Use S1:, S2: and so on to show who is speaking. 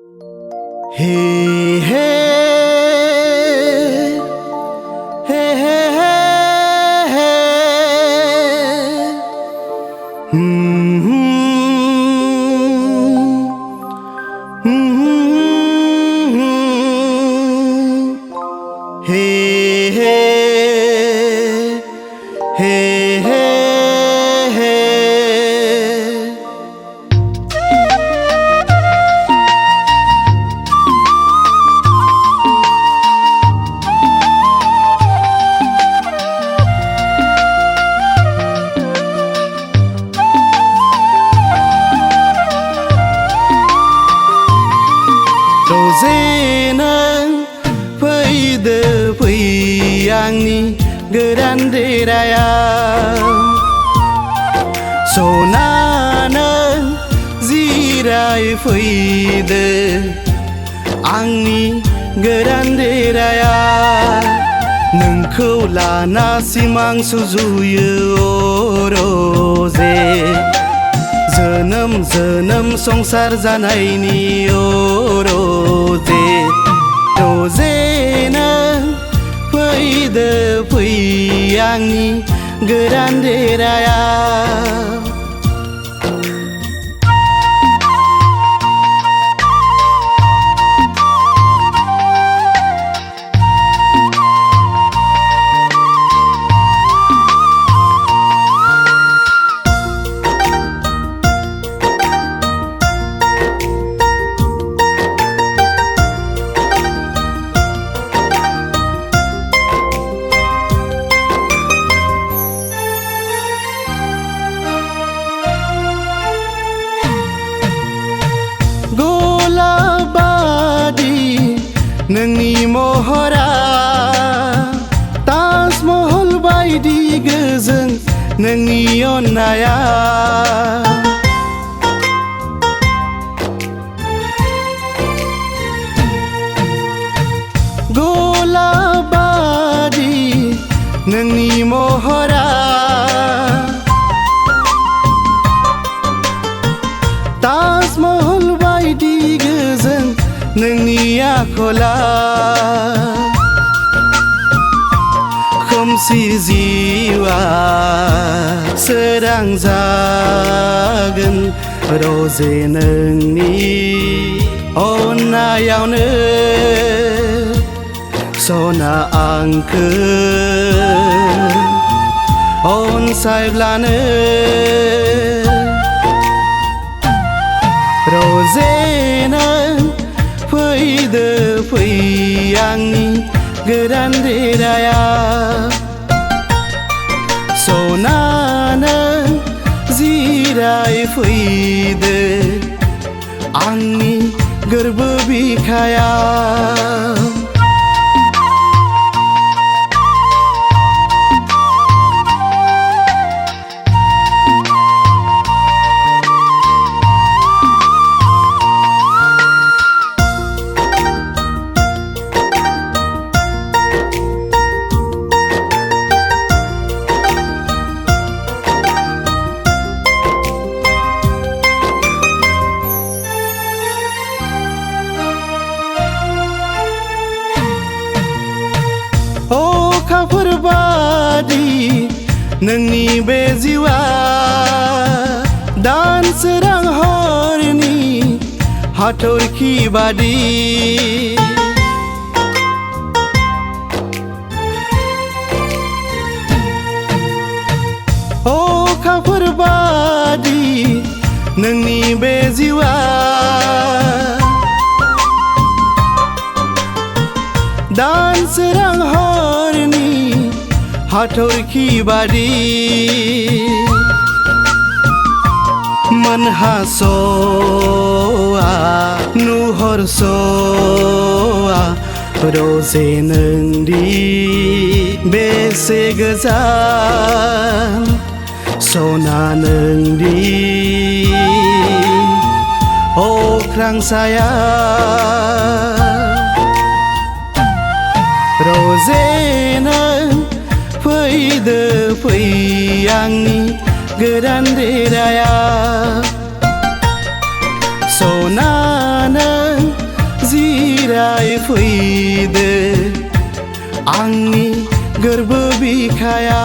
S1: Hey, hey, hey, hey, hey. Hey, hey, hey, hey, hey. Rozenan fैदो फै आंनि गोदान देरायाव सनानो जिराय फैदो आंनि गोदान देरायाव नोंखौ लाना सिमां सुजुयो रजे जोनोम जोनोम संसार जानायनि रजे रजेनो फैदो फै आंनि गोदान देरायाव नोंनि महरा ताजमहल बायदि गोजों नोंनि अननाया गलाब बादि नोंनि महरा ताजमहल बायदि गोजों नोंनि आखला खोमसि जिउआ सोरां जागोन रजे नोंनि अननायावनो सना आंखो अनसायब्लानो रजे नों फैदो फै आंनि गोदान देरायाव सनानो जिराय फैदो आंनि गोरबो बिखायाव अखाफोर बादि नोंनि बे जिउआ दानसोरां हरनि हाथरखि बादि अखाफोर बादि नोंनि बे जिउआ दानसोरां हरनि हाथरखि बादि मोनहासआ नुहुरसआ रजे नोंदि बेसे गोजान सना नोंदि अख्रां साया रजे नों फैदो फै आंनि गोदान देरायाव सना नों बिराय फैदो आंनि गोरबो बिखाया